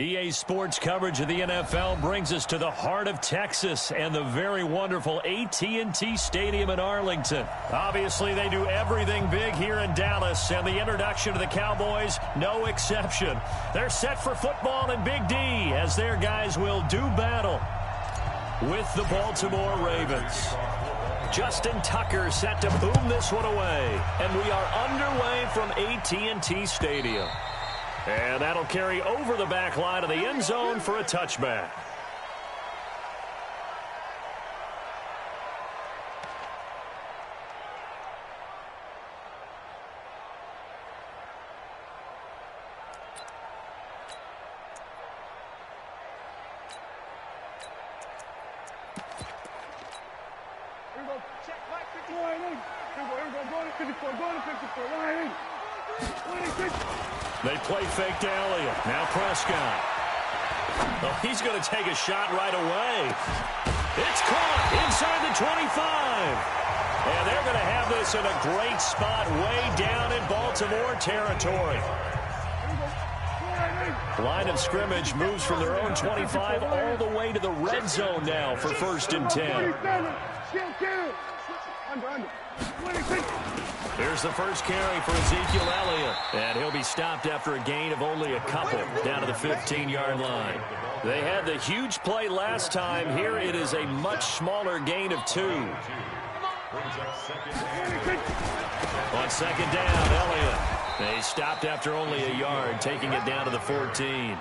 EA Sports coverage of the NFL brings us to the heart of Texas and the very wonderful AT&T Stadium in Arlington. Obviously, they do everything big here in Dallas, and the introduction to the Cowboys, no exception. They're set for football in Big D as their guys will do battle with the Baltimore Ravens. Justin Tucker set to boom this one away, and we are underway from AT&T Stadium. And that'll carry over the back line of the end zone for a touchback. Here we go. Check back 54. Here we go. Go to 54. Go to 54. Line. 26. They play fake to Elliott. Now Prescott. Oh, he's going to take a shot right away. It's caught inside the 25. And they're going to have this in a great spot way down in Baltimore territory. Line of scrimmage moves from their own 25 all the way to the red zone now for 1st and 10. Here's the first carry for Ezekiel Elliott. And he'll be stopped after a gain of only a couple down to the 15-yard line. They had the huge play last time. Here it is a much smaller gain of 2. On second down, Elliott. They stopped after only a yard, taking it down to the 14.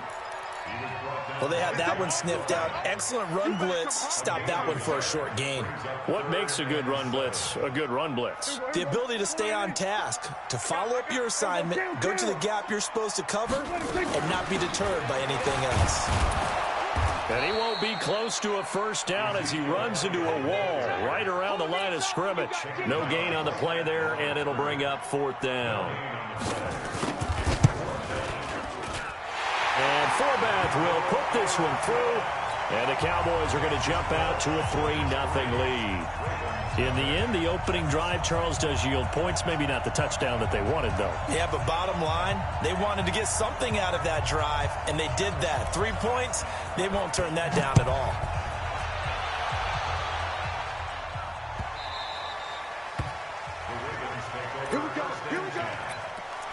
Well, they had that one sniffed out. Excellent run blitz. Stopped that one for a short gain. What makes a good run blitz a good run blitz? The ability to stay on task, to follow up your assignment, go to the gap you're supposed to cover, and not be deterred by anything else. And he won't be close to a first down as he runs into a wall right around the line of scrimmage. No gain on the play there, and it'll bring up 4th down. And Forbath will put this one through, and the Cowboys are going to jump out to a 3-0 lead. In the end, the opening drive, Charles, does yield points. Maybe not the touchdown that they wanted, though. Yeah, but bottom line, they wanted to get something out of that drive, and they did that. 3 points, they won't turn that down at all. Here we go. Here we go.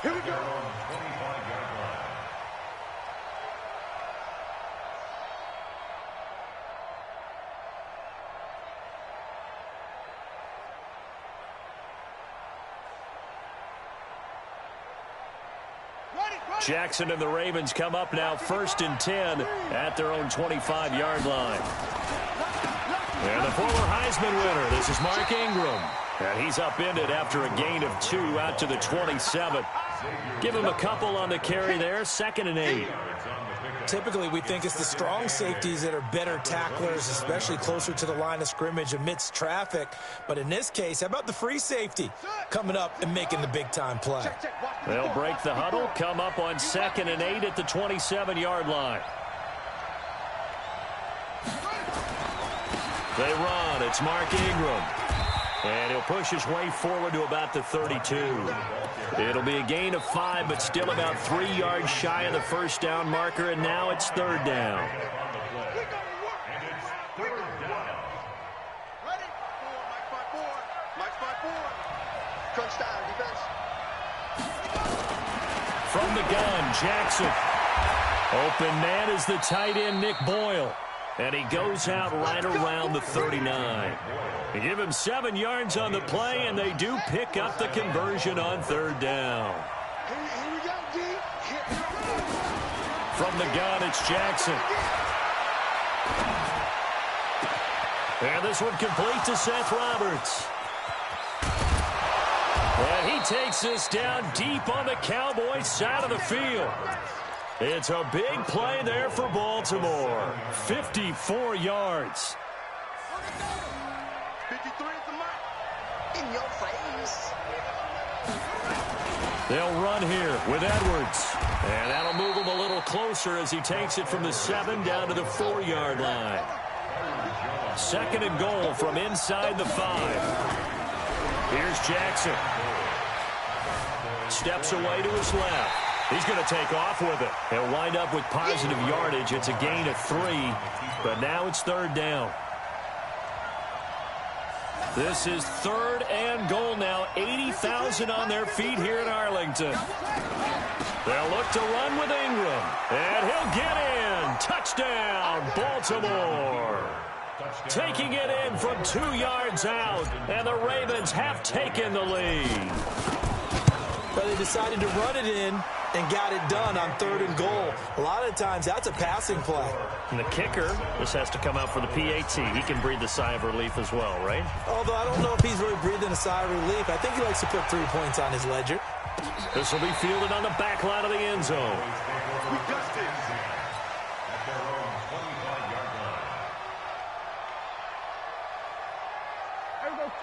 Here we go. Jackson and the Ravens come up now 1st and 10 at their own 25-yard line. And the former Heisman winner, this is Mark Ingram. And he's upended after a gain of 2 out to the 27. Give him a couple on the carry there, 2nd and 8. Typically, we think it's the strong safeties that are better tacklers, especially closer to the line of scrimmage amidst traffic. But in this case, how about the free safety coming up and making the big-time play? They'll break the huddle, come up on 2nd and 8 at the 27-yard line. They run. It's Mark Ingram. And he'll push his way forward to about the 32. It'll be a gain of 5, but still about 3 yards shy of the first down marker, and now it's 3rd down. From the gun, Jackson. Open man is the tight end, Nick Boyle. And he goes out right around the 39. They give him 7 yards on the play, and they do pick up the conversion on 3rd down. From the gun, it's Jackson. And this one complete to Seth Roberts. And he takes this down deep on the Cowboys side of the field. It's a big play there for Baltimore. 54 yards. 53 at the mark. In your face. They'll run here with Edwards. And that'll move him a little closer as he takes it from the 7 down to the 4-yard line. 2nd and goal from inside the 5. Here's Jackson. Steps away to his left. He's going to take off with it. He'll wind up with positive yardage. It's a gain of 3, but now it's 3rd down. This is 3rd and goal now. 80,000 on their feet here in Arlington. They'll look to run with Ingram, and he'll get in. Touchdown, Baltimore. Taking it in from 2 yards out, and the Ravens have taken the lead. But they decided to run it in and got it done on 3rd and goal. A lot of times, that's a passing play. And the kicker, this has to come out for the PAT. He can breathe a sigh of relief as well, right? Although I don't know if he's really breathing a sigh of relief. I think he likes to put 3 points on his ledger. This will be fielded on the back line of the end zone.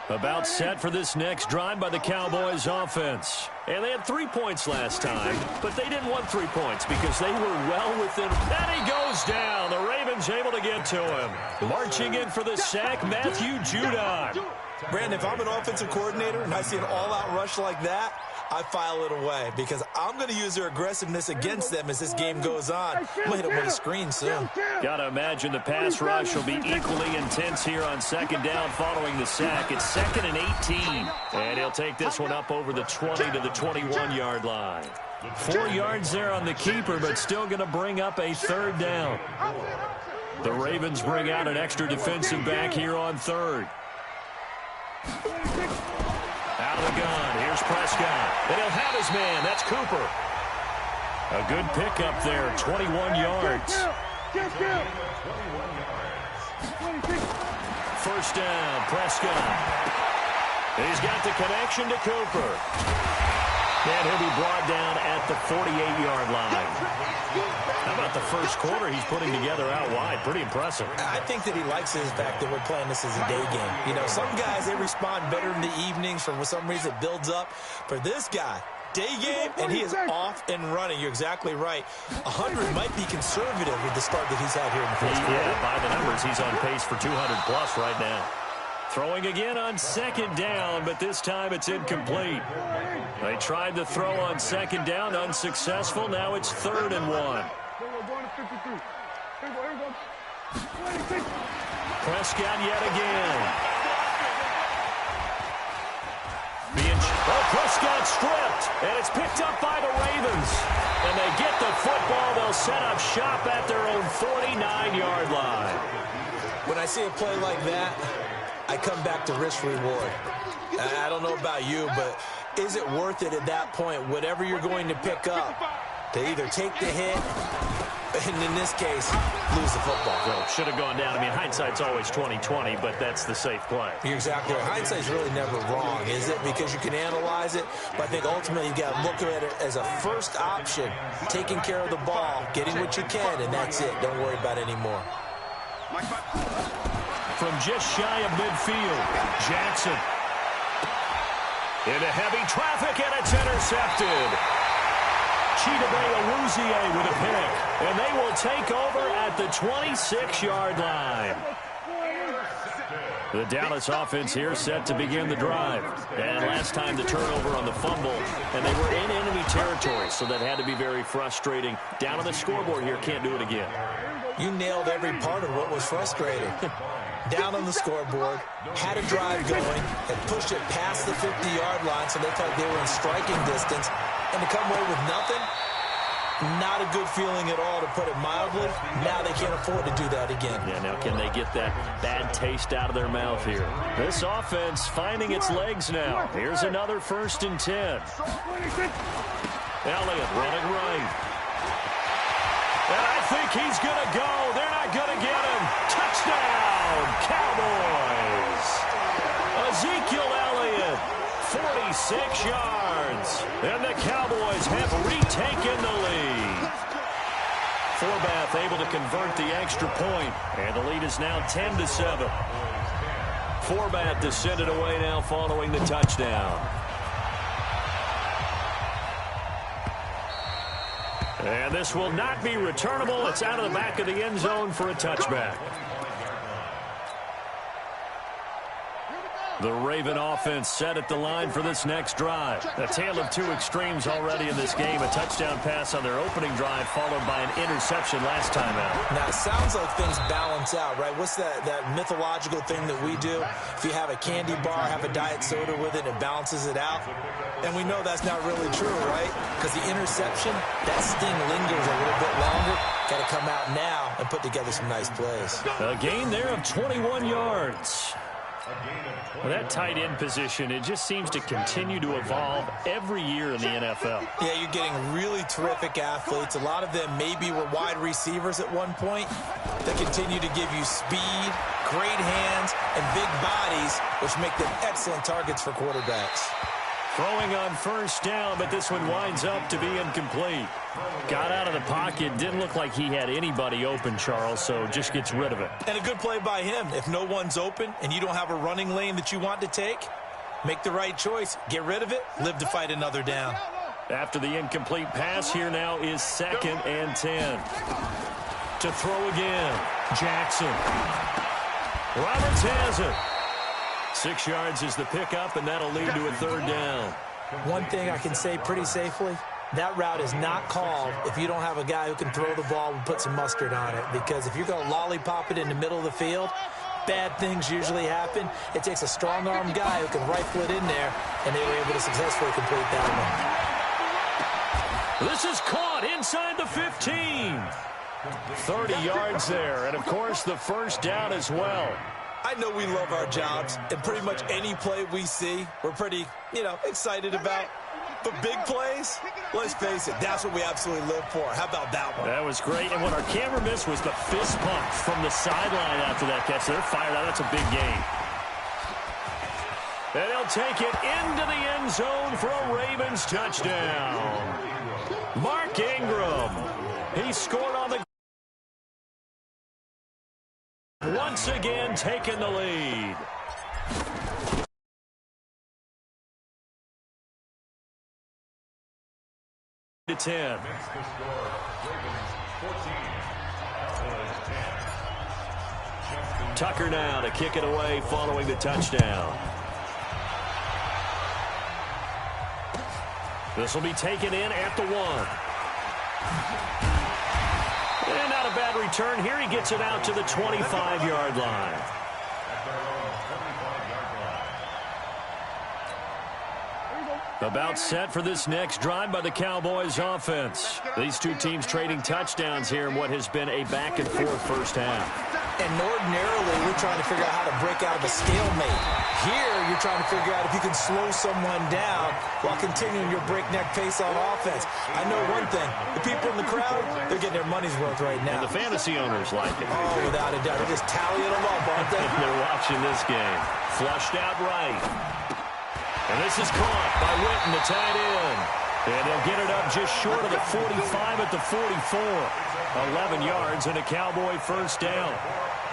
About set for this next drive by the Cowboys offense. And they had 3 points last time, but they didn't want 3 points because they were well within. And he goes down. The Ravens able to get to him. Marching in for the sack, Matthew Judon. Brandon, if I'm an offensive coordinator and I see an all-out rush like that, I file it away because I'm going to use their aggressiveness against them as this game goes on. I'm going to hit them with a screen soon. Got to imagine the pass rush will be equally intense here on 2nd down following the sack. It's 2nd and 18. And he'll take this one up over the 20 to the 21-yard line. 4 yards there on the keeper, but still going to bring up a 3rd down. The Ravens bring out an extra defensive back here on 3rd. Out of the gun. Here's Prescott. And he'll have his man. That's Cooper. A good pickup there. 21 yards. 1st down. Prescott. He's got the connection to Cooper. And he'll be brought down at the 48-yard line. How about the first quarter he's putting together out wide? Pretty impressive. I think that he likes the fact that we're playing this as a day game. You know, some guys, they respond better in the evenings. For some reason, it builds up. For this guy, day game, and he is off and running. You're exactly right. 100 might be conservative with the start that he's had here in the first quarter. Yeah, by the numbers, he's on pace for 200-plus right now. Throwing again on 2nd down, but this time it's incomplete. They tried to throw on 2nd down, unsuccessful. Now it's 3rd and 1. Prescott yet again. Prescott stripped, and it's picked up by the Ravens. And they get the football. They'll set up shop at their own 49-yard line. When I see a play like that, I come back to risk-reward. I don't know about you, but is it worth it at that point, whatever you're going to pick up, to either take the hit, and in this case, lose the football? Well, should have gone down. I mean, hindsight's always 20/20, but that's the safe play. You're exactly right. Hindsight's really never wrong, is it? Because you can analyze it, but I think ultimately you've got to look at it as a first option, taking care of the ball, getting what you can, and that's it. Don't worry about it anymore. From just shy of midfield, Jackson. Into heavy traffic, and it's intercepted. Chidobe Awuzie with a pick, and they will take over at the 26-yard line. The Dallas offense here set to begin the drive. And last time the turnover on the fumble, and they were in enemy territory, so that had to be very frustrating. Down on the scoreboard here, can't do it again. You nailed every part of what was frustrating. Down on the scoreboard, had a drive going, and pushed it past the 50-yard line so they thought they were in striking distance. And to come away with nothing, not a good feeling at all, to put it mildly. Now they can't afford to do that again. Yeah, now can they get that bad taste out of their mouth here? This offense finding its legs now. Here's another 1st and 10. Elliott running right. And I think he's going to go. They're not going to get him. Touchdown, Cowboys. Ezekiel Elliott, 46 yards. And the Cowboys have retaken the lead. Forbath able to convert the extra point, and the lead is now 10-7. Forbath to send it away now following the touchdown. And this will not be returnable. It's out of the back of the end zone for a touchback. The Raven offense set at the line for this next drive. A tale of two extremes already in this game. A touchdown pass on their opening drive followed by an interception last time out. Now, it sounds like things balance out, right? What's that mythological thing that we do? If you have a candy bar, have a diet soda with it, it balances it out. And we know that's not really true, right? Because the interception, that sting lingers a little bit longer. Got to come out now and put together some nice plays. A gain there of 21 yards. Well, that tight end position, it just seems to continue to evolve every year in the NFL. Yeah, you're getting really terrific athletes. A lot of them maybe were wide receivers at one point. They continue to give you speed, great hands, and big bodies, which make them excellent targets for quarterbacks. Throwing on first down, but this one winds up to be incomplete. Got out of the pocket. Didn't look like he had anybody open, Charles, so just gets rid of it. And a good play by him. If no one's open and you don't have a running lane that you want to take, make the right choice. Get rid of it. Live to fight another down. After the incomplete pass, here now is 2nd and 10. To throw again. Jackson. Roberts has it. 6 yards is the pickup, and that'll lead to a 3rd down. One thing I can say pretty safely, that route is not called if you don't have a guy who can throw the ball and put some mustard on it. Because if you're going to lollipop it in the middle of the field, bad things usually happen. It takes a strong-armed guy who can rifle it in there, and they were able to successfully complete that one. This is caught inside the 15. 30 yards there, and, of course, the first down as well. I know we love our jobs, and pretty much any play we see, we're pretty, excited about. But big plays, let's face it, that's what we absolutely live for. How about that one? That was great, and what our camera missed was the fist pump from the sideline after that catch. They're fired out. That's a big gain. And they'll take it into the end zone for a Ravens touchdown. Mark Ingram, he scored on the once again taking the lead. To 10. Tucker now to kick it away following the touchdown. This will be taken in at the 1. And not a bad return. Here he gets it out to the 25-yard line. About set for this next drive by the Cowboys offense. These two teams trading touchdowns here in what has been a back-and-forth first half. And ordinarily, we're trying to figure out how to break out of a stalemate. Here, you're trying to figure out if you can slow someone down while continuing your breakneck pace on offense. I know one thing. The people in the crowd, they're getting their money's worth right now. And the fantasy owners like it. Oh, without a doubt. They're just tallying them up, aren't they? They're watching this game. Flushed out right. And this is caught by Witten, the tight end. And they'll get it up just short of the 45 at the 44. 11 yards and a Cowboy first down.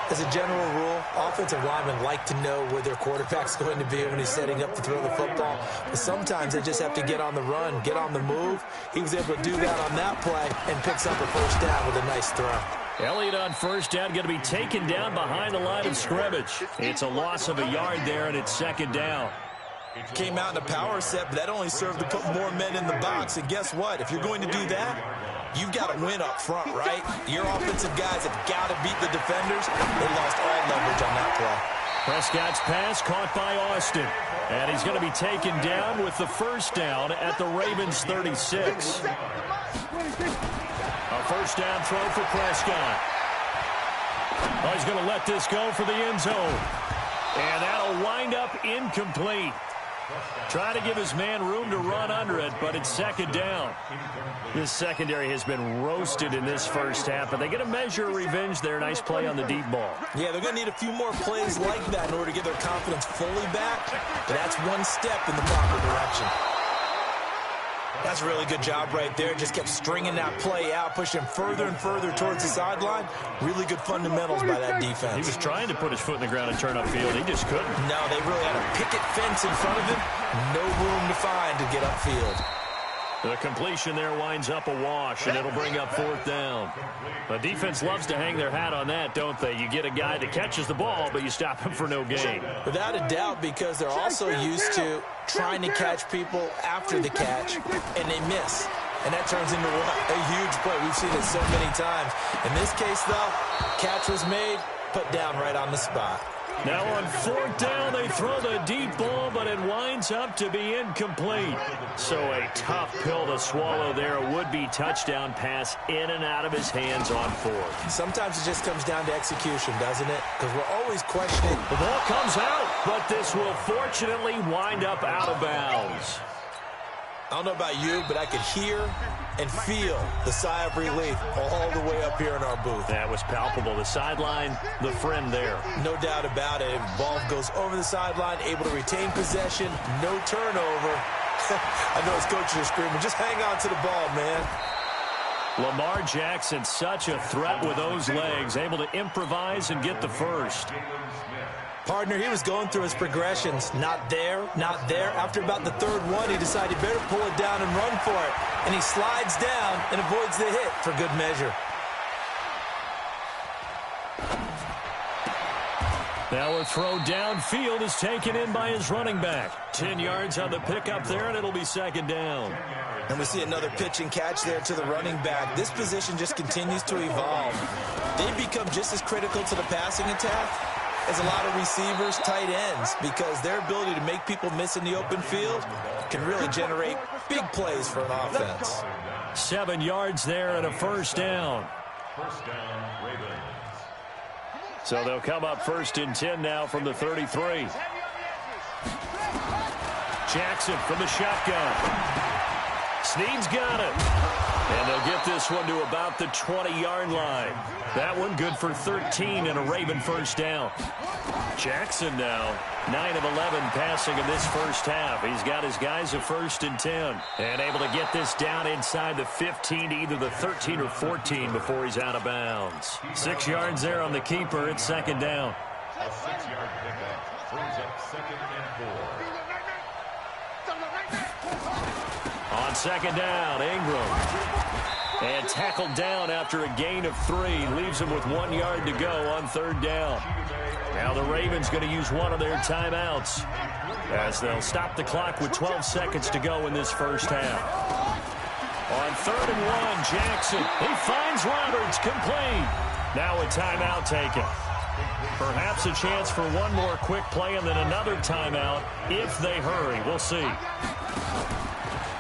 As a general rule, offensive linemen like to know where their quarterback's going to be when he's setting up to throw the football. But sometimes they just have to get on the run, get on the move. He was able to do that on that play and picks up a first down with a nice throw. Elliott on first down, going to be taken down behind the line of scrimmage. It's a loss of a yard there, and it's 2nd down. Came out in a power set, but that only served to put more men in the box. And guess what? If you're going to do that, you've got to win up front, right? Your offensive guys have got to beat the defenders. They lost all leverage on that play. Prescott's pass caught by Austin. And he's going to be taken down with the first down at the Ravens 36. A first down throw for Prescott. Oh, he's going to let this go for the end zone. And that'll wind up incomplete. Trying to give his man room to run under it, but it's 2nd down. This secondary has been roasted in this first half, but they get a measure of revenge there. Nice play on the deep ball. Yeah, they're going to need a few more plays like that in order to get their confidence fully back, but that's one step in the proper direction. That's a really good job right there. Just kept stringing that play out, pushing him further and further towards the sideline. Really good fundamentals by that defense. He was trying to put his foot in the ground and turn upfield. He just couldn't. No, they really had a picket fence in front of him. No room to find to get upfield. The completion there winds up a wash, and it'll bring up 4th down. The defense loves to hang their hat on that, don't they? You get a guy that catches the ball, but you stop him for no gain. Without a doubt, because they're also used to trying to catch people after the catch, and they miss. And that turns into a huge play. We've seen it so many times. In this case, though, catch was made, put down right on the spot. Now on 4th down, they throw the deep ball, but it winds up to be incomplete. So a tough pill to swallow there. A would-be touchdown pass in and out of his hands on 4th. Sometimes it just comes down to execution, doesn't it? Because we're always questioning. The ball comes out, but this will fortunately wind up out of bounds. I don't know about you, but I could hear and feel the sigh of relief all the way up here in our booth. That was palpable. The sideline, the friend there. No doubt about it. Ball goes over the sideline, able to retain possession, no turnover. I know his coaches are screaming, just hang on to the ball, man. Lamar Jackson, such a threat with those legs, able to improvise and get the first. Partner, he was going through his progressions. Not there, not there. After about the 3rd one, he decided he better pull it down and run for it. And he slides down and avoids the hit for good measure. Now a throw downfield is taken in by his running back. 10 yards on the pickup there, and it'll be 2nd down. And we see another pitch and catch there to the running back. This position just continues to evolve. They become just as critical to the passing attack as a lot of receivers, tight ends, because their ability to make people miss in the open field can really generate big plays for an offense. 7 yards there and a 1st down. So they'll come up 1st and 10 now from the 33. Jackson from the shotgun. Snead's got it. And they'll get this one to about the 20-yard line. That one good for 13 and a Raven 1st down. Jackson now 9 of 11 passing in this 1st half. He's got his guys a 1st and 10. And able to get this down inside the 15 to either the 13 or 14 before he's out of bounds. 6 yards there on the keeper. It's 2nd down. A 6-yard pickup brings up 2nd and 4. On 2nd down, Ingram. And tackled down after a gain of 3. Leaves him with 1 yard to go on 3rd down. Now the Ravens going to use one of their timeouts as they'll stop the clock with 12 seconds to go in this 1st half. On 3rd and 1, Jackson. He finds Roberts, complete. Now a timeout taken. Perhaps a chance for one more quick play and then another timeout if they hurry. We'll see.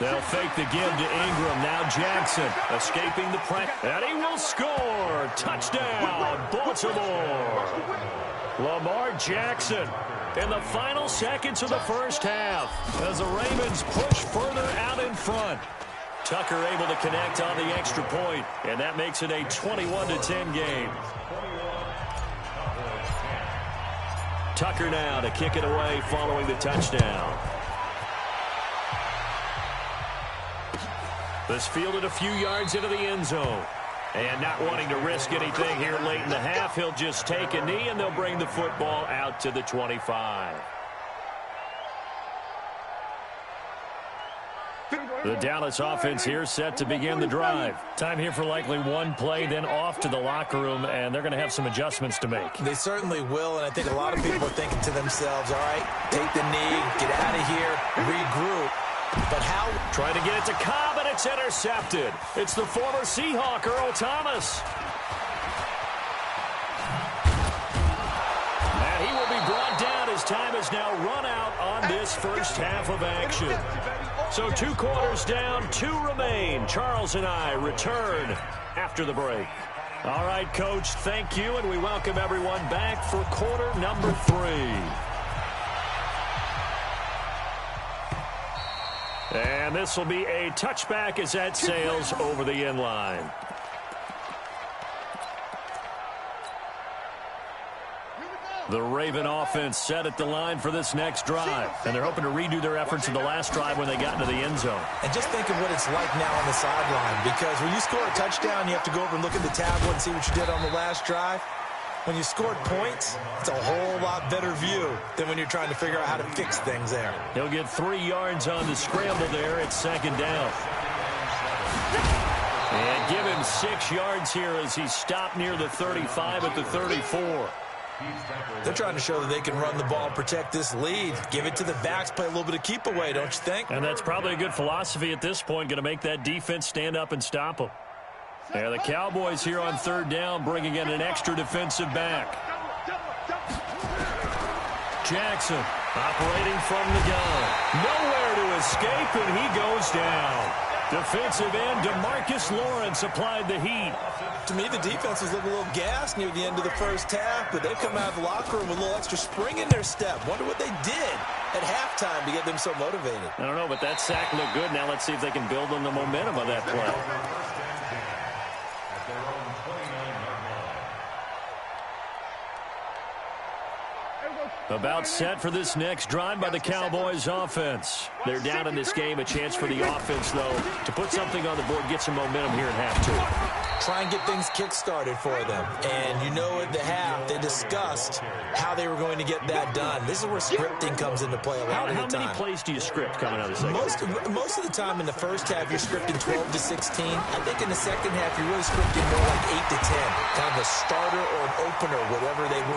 They'll fake the give to Ingram. Now Jackson escaping the pressure. And he will score. Touchdown, Baltimore. Lamar Jackson in the final seconds of the 1st half as the Ravens push further out in front. Tucker able to connect on the extra point, and that makes it a 21-10 game. Tucker now to kick it away following the touchdown. This fielded a few yards into the end zone. And not wanting to risk anything here late in the half, he'll just take a knee and they'll bring the football out to the 25. The Dallas offense here set to begin the drive. Time here for likely one play, then off to the locker room, and they're going to have some adjustments to make. They certainly will, and I think a lot of people are thinking to themselves, all right, take the knee, get out of here, regroup. But how? Trying to get it to Cobb, and it's intercepted. It's the former Seahawk, Earl Thomas. And he will be brought down as time has now run out on this 1st half of action. So 2 quarters down, 2 remain. Charles and I return after the break. All right, Coach, thank you, and we welcome everyone back for quarter number 3. And this will be a touchback as that sails over the end line. The Raven offense set at the line for this next drive. And they're hoping to redo their efforts in the last drive when they got into the end zone. And just think of what it's like now on the sideline. Because when you score a touchdown, you have to go over and look at the tablet and see what you did on the last drive. When you scored points, it's a whole lot better view than when you're trying to figure out how to fix things there. He'll get 3 yards on the scramble there. It's 2nd down. And give him 6 yards here as he stopped near the 35 at the 34. They're trying to show that they can run the ball and protect this lead. Give it to the backs, play a little bit of keep away, don't you think? And that's probably a good philosophy at this point, going to make that defense stand up and stop them. Yeah, the Cowboys here on 3rd down, bringing in an extra defensive back. Jackson operating from the gun. Nowhere to escape, and he goes down. Defensive end DeMarcus Lawrence applied the heat. To me, the defense was looking a little gassed near the end of the first half, but they come out of the locker room with a little extra spring in their step. Wonder what they did at halftime to get them so motivated. I don't know, but that sack looked good. Now let's see if they can build on the momentum of that play. About set for this next drive by the Cowboys offense. They're down in this game. A chance for the offense, though, to put something on the board, get some momentum here at half 2. Try and get things kick-started for them. And you know at the half, they discussed how they were going to get that done. This is where scripting comes into play a lot of the time. How many plays do you script coming out of the second? Most of the time in the first half, you're scripting 12 to 16. I think in the second half, you're really scripting more like 8 to 10. Kind of a starter or an opener,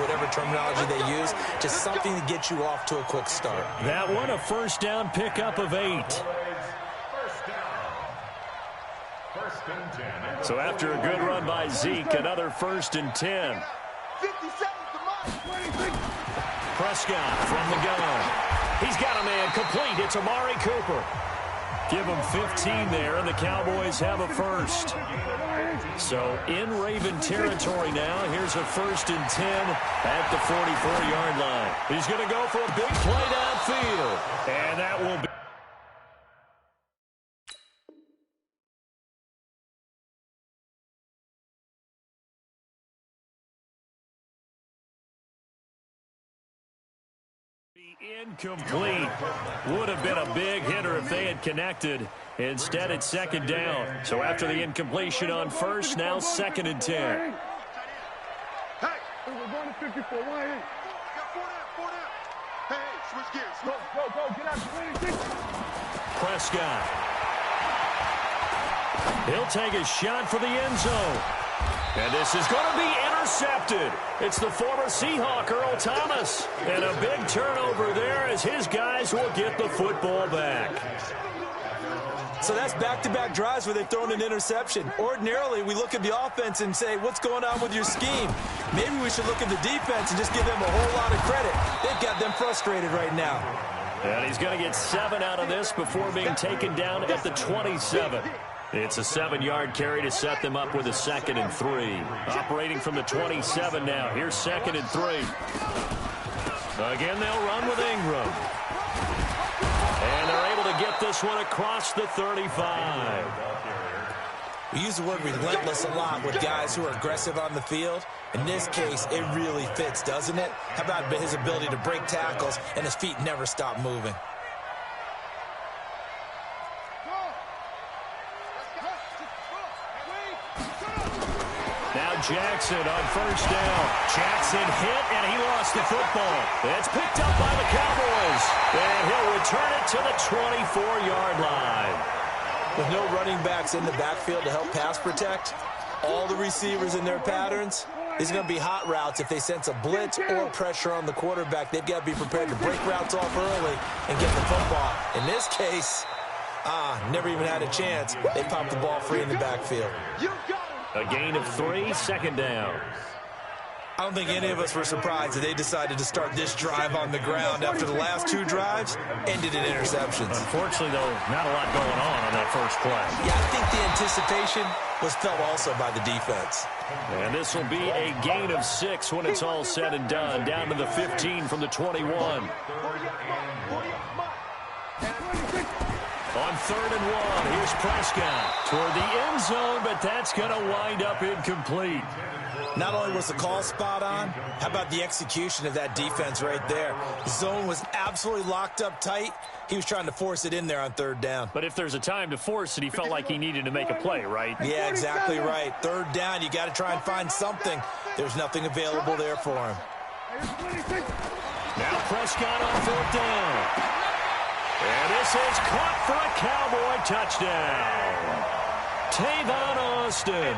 whatever terminology they use. Just something to get you off to a quick start. That one, a first down pickup of 8. So after a good run by Zeke, another 1st and 10. Prescott from the gun. He's got a man complete. It's Amari Cooper. Give him 15 there, and the Cowboys have a first. So in Raven territory now. Here's a 1st and 10 at the 44-yard line. He's going to go for a big play downfield, and that will be incomplete. Would have been a big hitter if they had connected. Instead, it's 2nd down. So after the incompletion on 1st, now 2nd and 10. Hey, we're going to 54. Why ain't? Hey, switch gears. Go, get out. 26. Prescott. He'll take a shot for the end zone. And this is going to be intercepted. It's the former Seahawk, Earl Thomas. And a big turnover there as his guys will get the football back. So that's back-to-back drives where they've thrown an interception. Ordinarily, we look at the offense and say, what's going on with your scheme? Maybe we should look at the defense and just give them a whole lot of credit. They've got them frustrated right now. And he's going to get 7 out of this before being taken down at the 27. It's a 7-yard carry to set them up with a 2nd and 3. Operating from the 27 now. Here's 2nd and 3. Again, they'll run with Ingram. And they're able to get this one across the 35. We use the word relentless a lot with guys who are aggressive on the field. In this case, it really fits, doesn't it? How about his ability to break tackles and his feet never stop moving? Now Jackson on 1st down. Jackson hit, and he lost the football. It's picked up by the Cowboys. And he'll return it to the 24-yard line. With no running backs in the backfield to help pass protect, all the receivers in their patterns, these are going to be hot routes. If they sense a blitz or pressure on the quarterback, they've got to be prepared to break routes off early and get the football. In this case, never even had a chance. They popped the ball free in the backfield. A gain of 3, 2nd down. I don't think any of us were surprised that they decided to start this drive on the ground after the last 2 drives ended in interceptions. Unfortunately, though, not a lot going on that first play. Yeah, I think the anticipation was felt also by the defense. And this will be a gain of 6 when it's all said and done. Down to the 15 from the 21. On 3rd and 1, here's Prescott toward the end zone, but that's going to wind up incomplete. Not only was the call spot on, how about the execution of that defense right there? The zone was absolutely locked up tight. He was trying to force it in there on 3rd down. But if there's a time to force it, he felt like he needed to make a play, right? Yeah, exactly right. 3rd down, you got to try and find something. There's nothing available there for him. Now Prescott on 4th down. And this is caught for a Cowboy touchdown. Tavon Austin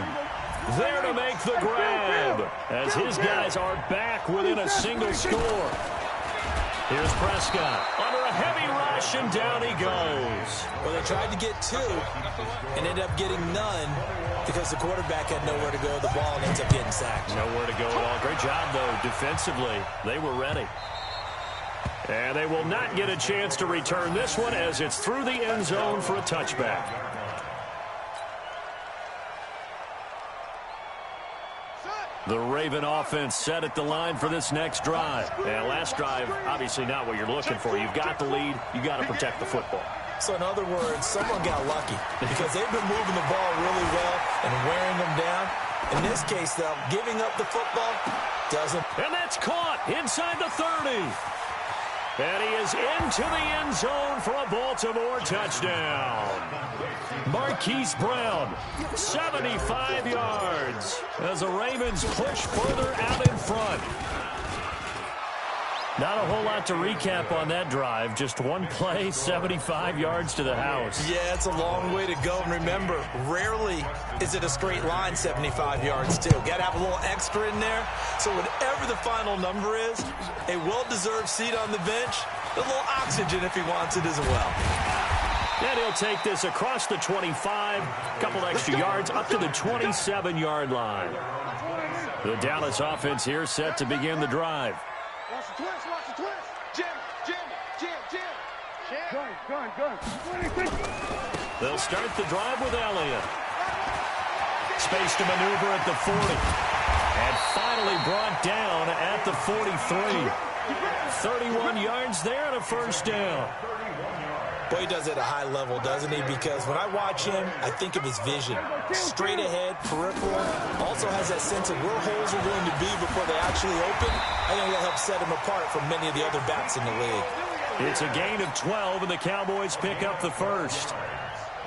there to make the grab as his guys are back within a single score. Here's Prescott under a heavy rush, and down he goes. Well, they tried to get 2 and ended up getting none because the quarterback had nowhere to go. The ball ends up getting sacked. Nowhere to go at all. Great job, though, defensively. They were ready. And they will not get a chance to return this one as it's through the end zone for a touchback. The Raven offense set at the line for this next drive. And last drive, obviously not what you're looking for. You've got the lead. You've got to protect the football. So in other words, someone got lucky because they've been moving the ball really well and wearing them down. In this case, though, giving up the football doesn't. And that's caught inside the 30. And he is into the end zone for a Baltimore touchdown. Marquise Brown, 75 yards as the Ravens push further out in front. Not a whole lot to recap on that drive. Just one play, 75 yards to the house. Yeah, it's a long way to go. And remember, rarely is it a straight line 75 yards, too. Got to have a little extra in there. So whatever the final number is, a well-deserved seat on the bench, a little oxygen if he wants it as well. And he'll take this across the 25, a couple extra yards, up to the 27-yard line. The Dallas offense here set to begin the drive. Watch the twist, watch the twist. Jim. Gun. They'll start the drive with Elliott. Space to maneuver at the 40. And finally brought down at the 43. 31 yards there and a first down. Boy, he does it at a high level, doesn't he? Because when I watch him, I think of his vision. Straight ahead, peripheral. Also has that sense of where holes are going to be before they actually open. I think that helps set him apart from many of the other backs in the league. It's a gain of 12, and the Cowboys pick up the first.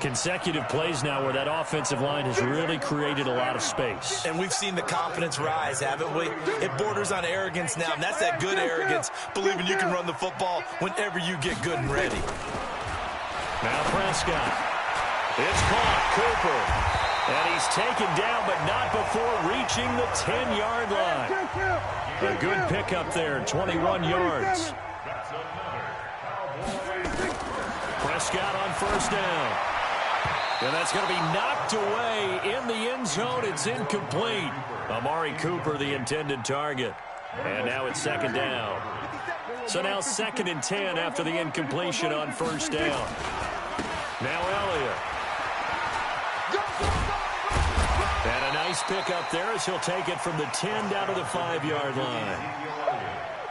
Consecutive plays now where that offensive line has really created a lot of space. And we've seen the confidence rise, haven't we? It borders on arrogance now, and that's that good arrogance, believing you can run the football whenever you get good and ready. Now Prescott. It's caught. Cooper. And he's taken down, but not before reaching the 10-yard line. A good pickup there, 21 yards. Prescott on first down. And that's going to be knocked away in the end zone. It's incomplete. Amari Cooper, the intended target. And now it's second down. So now 2nd and 10 after the incompletion on first down. Now Elliott. And a nice pickup there as he'll take it from the 10 down to the 5-yard line.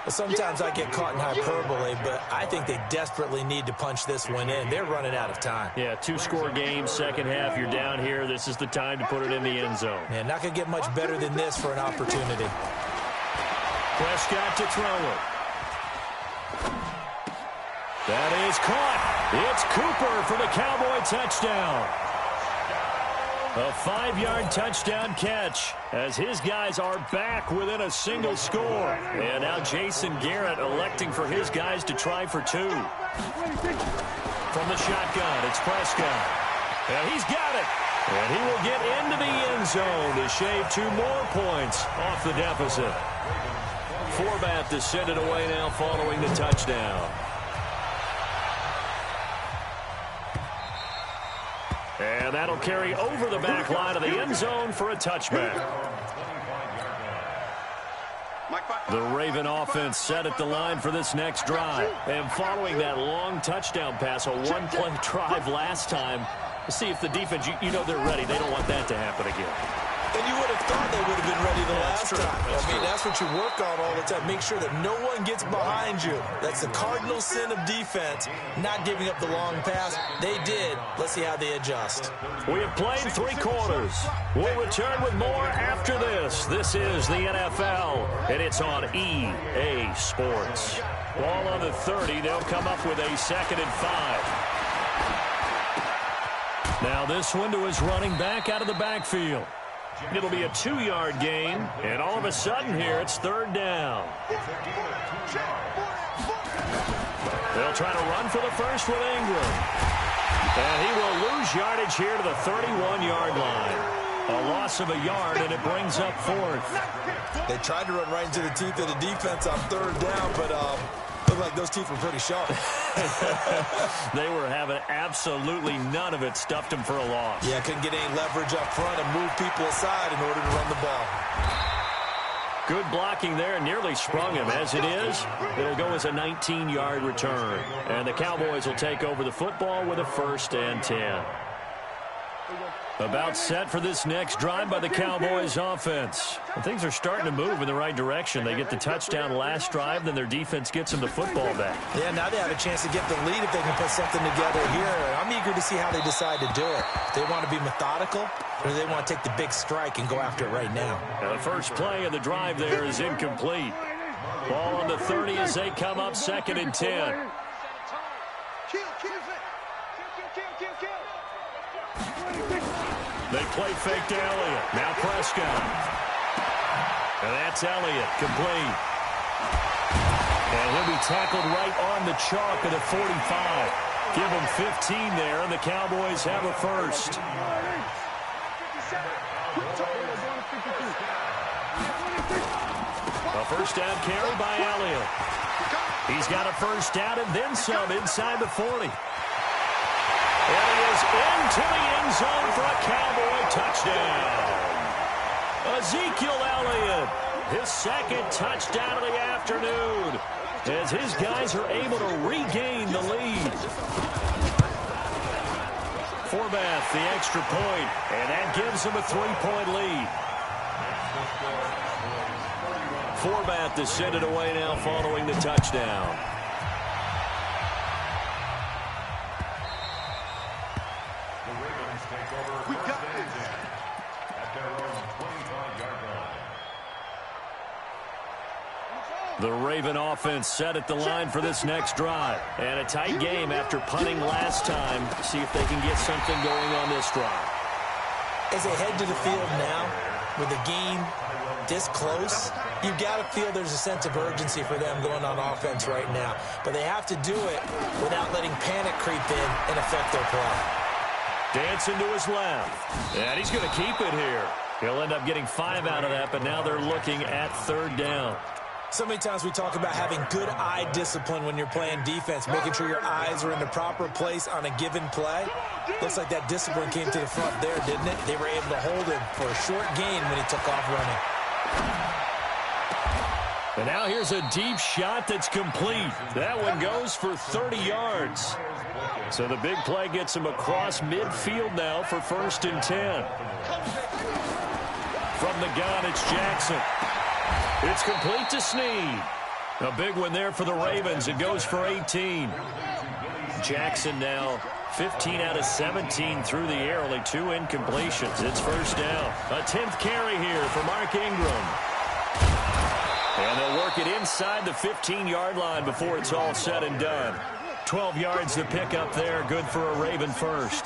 Sometimes I get caught in hyperbole, but I think they desperately need to punch this one in. They're running out of time. Yeah, 2-score game, second half. You're down here. This is the time to put it in the end zone. Man, not going to get much better than this for an opportunity. Prescott to throw it. That is caught. It's Cooper for the Cowboy touchdown. A 5-yard touchdown catch as his guys are back within a single score. And now Jason Garrett electing for his guys to try for 2. From the shotgun, it's Prescott. And he's got it. And he will get into the end zone to shave 2 more points off the deficit. Forbath to send it away now following the touchdown. And that'll carry over the back line of the end zone for a touchback. The Raven offense set at the line for this next drive. And following that long touchdown pass, a one-play drive last time, see if the defense, you know they're ready. They don't want that to happen again. And you would have thought they would have been ready the last time. That's what you work on all the time. Make sure that no one gets behind you. That's the cardinal sin of defense, not giving up the long pass. They did. Let's see how they adjust. We have played 3 quarters. We'll return with more after this. This is the NFL, and it's on EA Sports. Ball on the 30. They'll come up with a 2nd and 5. Now this one to his running back out of the backfield. It'll be a 2-yard gain, and all of a sudden here it's 3rd down. They'll try to run for the first with Ingram. And he will lose yardage here to the 31-yard line. A loss of a yard, and it brings up fourth. They tried to run right into the teeth of the defense on third down, but looked like those teeth were pretty sharp. They were having absolutely none of it. Stuffed him for a loss. Yeah, couldn't get any leverage up front and move people aside in order to run the ball. Good blocking there, nearly sprung him. As it is, it'll go as a 19-yard return. And the Cowboys will take over the football with a 1st and 10. About set for this next drive by the Cowboys offense. And things are starting to move in the right direction. They get the touchdown last drive, then their defense gets them the football back. Yeah, now they have a chance to get the lead if they can put something together here. I'm eager to see how they decide to do it. Do they want to be methodical, or do they want to take the big strike and go after it right now? Now the first play of the drive there is incomplete. Ball on the 30 as they come up 2nd and 10. They play fake to Elliott. Now Prescott. And that's Elliott, complete. And he'll be tackled right on the chalk of the 45. Give him 15 there, and the Cowboys have a first. A first down carry by Elliott. He's got a first down and then some inside the 40. And he is into the end zone for a Cowboy touchdown. Ezekiel Elliott, his 2nd touchdown of the afternoon, as his guys are able to regain the lead. Forbath, the extra point, and that gives him a 3-point lead. Forbath to send it away now following the touchdown. The Raven offense set at the line for this next drive. And a tight game after punting last time. See if they can get something going on this drive. As they head to the field now, with the game this close, you've got to feel there's a sense of urgency for them going on offense right now. But they have to do it without letting panic creep in and affect their play. Dancing to his left. And he's going to keep it here. He'll end up getting 5 out of that, but now they're looking at 3rd down. So many times we talk about having good eye discipline when you're playing defense, making sure your eyes are in the proper place on a given play. Looks like that discipline came to the front there, didn't it? They were able to hold him for a short gain when he took off running. And now here's a deep shot that's complete. That one goes for 30 yards. So the big play gets him across midfield now for 1st and 10. From the gun, it's Jackson. It's complete to Snead. A big one there for the Ravens. It goes for 18. Jackson now 15 out of 17 through the air. Only 2 incompletions. It's 1st down. A 10th carry here for Mark Ingram. And they'll work it inside the 15-yard line before it's all said and done. 12 yards to pick up there. Good for a Raven first.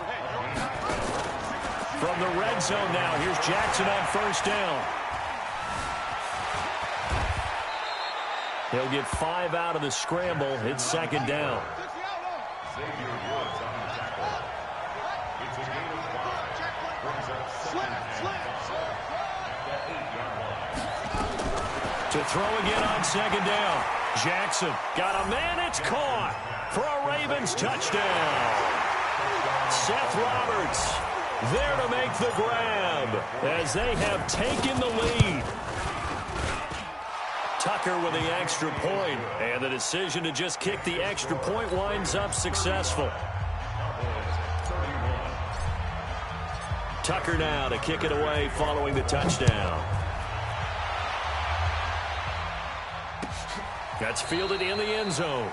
From the red zone now, here's Jackson on 1st down. He'll get 5 out of the scramble. It's 2nd down. To throw again on 2nd down. Jackson got a man. It's caught for a Ravens touchdown. Seth Roberts there to make the grab as they have taken the lead. Tucker with the extra point, and the decision to just kick the extra point winds up successful. Tucker now to kick it away following the touchdown. That's fielded in the end zone.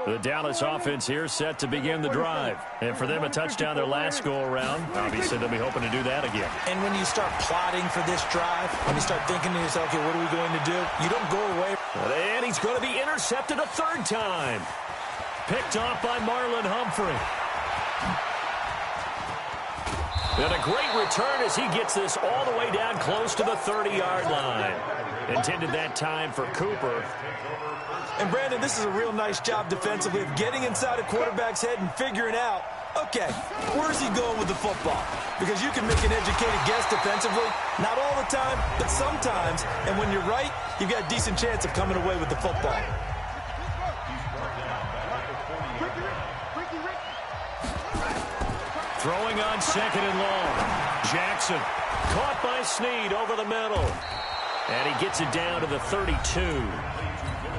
The Dallas offense here set to begin the drive. And for them, a touchdown their last go-around. Obviously, they'll be hoping to do that again. And when you start plotting for this drive, when you start thinking to yourself, okay, what are we going to do? You don't go away. And he's going to be intercepted a 3rd time. Picked off by Marlon Humphrey. And a great return as he gets this all the way down close to the 30-yard line. Intended that time for Cooper. And, Brandon, this is a real nice job defensively of getting inside a quarterback's head and figuring out, okay, where's he going with the football? Because you can make an educated guess defensively, not all the time, but sometimes. And when you're right, you've got a decent chance of coming away with the football. Throwing on 2nd and long. Jackson caught by Snead over the middle. And he gets it down to the 32.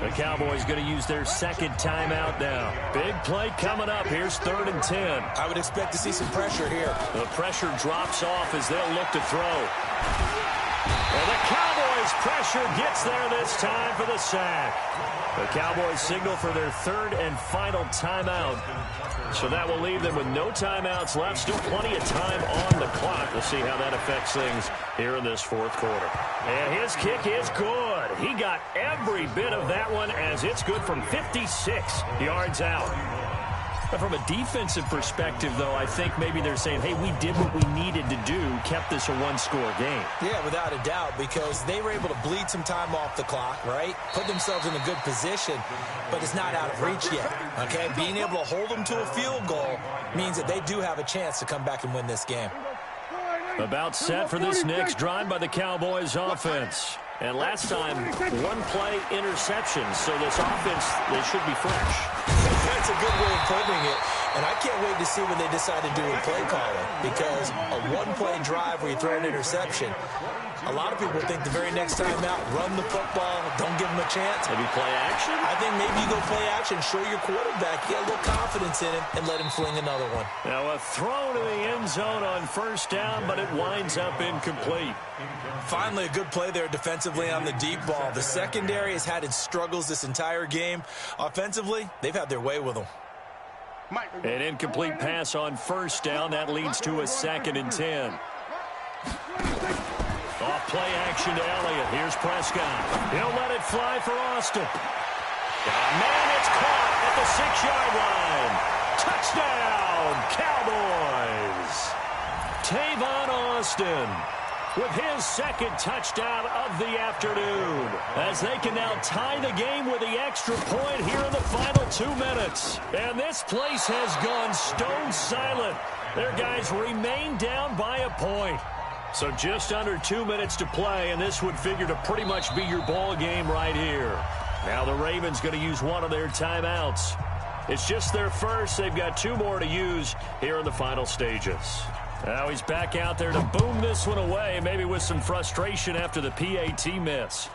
The Cowboys going to use their second timeout now. Big play coming up. Here's 3rd and 10. I would expect to see some pressure here. The pressure drops off as they'll look to throw. And the Cowboys pressure gets there this time for the sack. The Cowboys signal for their 3rd and final timeout. So that will leave them with no timeouts left. Still plenty of time on the clock. We'll see how that affects things here in this 4th quarter. And his kick is good. He got every bit of that one as it's good from 56 yards out. But from a defensive perspective, though, I think maybe they're saying, hey, we did what we needed to do, kept this a one-score game. Yeah, without a doubt, because they were able to bleed some time off the clock, right? Put themselves in a good position, but it's not out of reach yet, okay? Being able to hold them to a field goal means that they do have a chance to come back and win this game. About set for this next drive by the Cowboys offense. And last time, 1-play interception, so this offense, they should be fresh. That's a good way of putting it, and I can't wait to see what they decide to do with play calling, because a 1-play drive where you throw an interception, a lot of people think the very next time out, run the football, don't give them a chance. Maybe play action? I think maybe you go play action, show your quarterback, get a little confidence in him, and let him fling another one. Now a throw to the end zone on 1st down, but it winds up incomplete. Finally, a good play there defensively on the deep ball. The secondary has had its struggles this entire game. Offensively, they've had their way with them. An incomplete pass on 1st down. That leads to a 2nd and 10. Off play action to Elliott. Here's Prescott. He'll let it fly for Austin. Man, it's caught at the 6-yard line. Touchdown, Cowboys. Tavon Austin with his 2nd touchdown of the afternoon, as they can now tie the game with the extra point here in the final 2 minutes. And this place has gone stone silent. Their guys remain down by a point. So just under 2 minutes to play, and this would figure to pretty much be your ball game right here. Now the Ravens going to use one of their timeouts. It's just their first. They've got 2 more to use here in the final stages. Now he's back out there to boom this one away, maybe with some frustration after the PAT miss.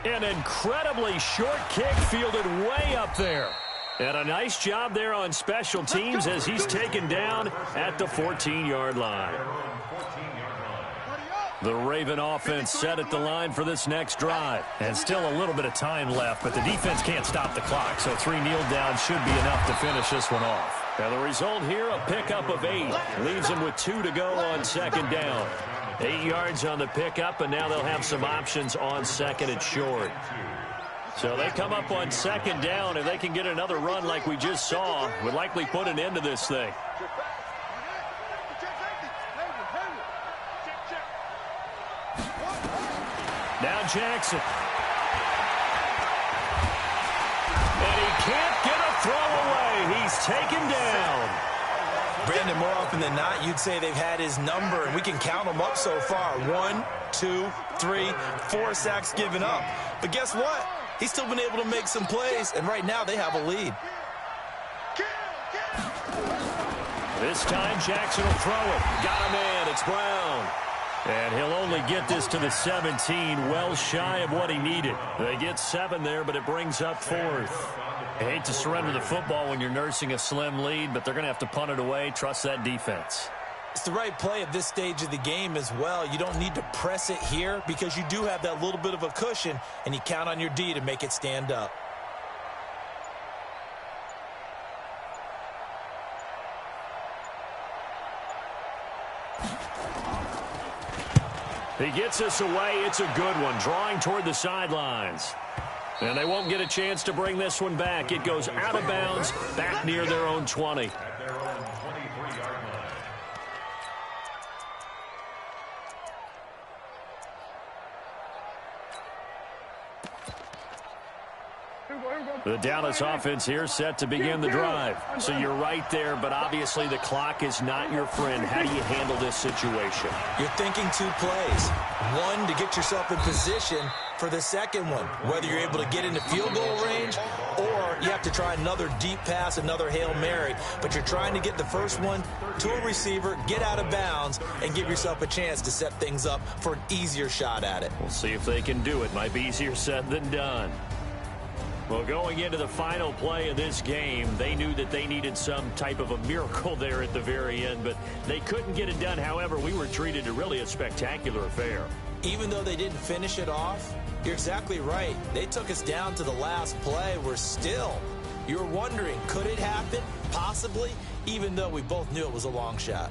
An incredibly short kick fielded way up there. And a nice job there on special teams as he's taken down at the 14-yard line. The Raven offense set at the line for this next drive. And still a little bit of time left, but the defense can't stop the clock, so 3 kneel downs should be enough to finish this one off. Now the result here, a pickup of 8. Leaves them with 2 to go on 2nd down. 8 yards on the pickup, and now they'll have some options on 2nd and short. So they come up on 2nd down, and they can get another run like we just saw. Would likely put an end to this thing. Now Jackson. And he can't get a throw away. He's taken down. Brandon, more often than not, you'd say they've had his number, and we can count them up so far. 1, 2, 3, 4 sacks given up. But guess what? He's still been able to make some plays, and right now they have a lead. This time Jackson will throw it. Got him in. It's Brown. And he'll only get this to the 17, well shy of what he needed. They get 7 there, but it brings up 4th. I hate to surrender the football when you're nursing a slim lead, but they're going to have to punt it away. Trust that defense. It's the right play at this stage of the game as well. You don't need to press it here because you do have that little bit of a cushion, and you count on your D to make it stand up. He gets us away. It's a good one, drawing toward the sidelines. And they won't get a chance to bring this one back. It goes out of bounds, back near their own 20. The Dallas offense here set to begin the drive. So you're right there, but obviously the clock is not your friend. How do you handle this situation? You're thinking 2 plays. One, to get yourself in position for the second one, whether you're able to get into field goal range or you have to try another deep pass, another Hail Mary. But you're trying to get the first one to a receiver, get out of bounds, and give yourself a chance to set things up for an easier shot at it. We'll see if they can do it. Might be easier said than done. Well, going into the final play of this game, they knew that they needed some type of a miracle there at the very end, but they couldn't get it done. However, we were treated to really a spectacular affair. Even though they didn't finish it off, you're exactly right. They took us down to the last play. You're wondering, could it happen? Possibly, even though we both knew it was a long shot.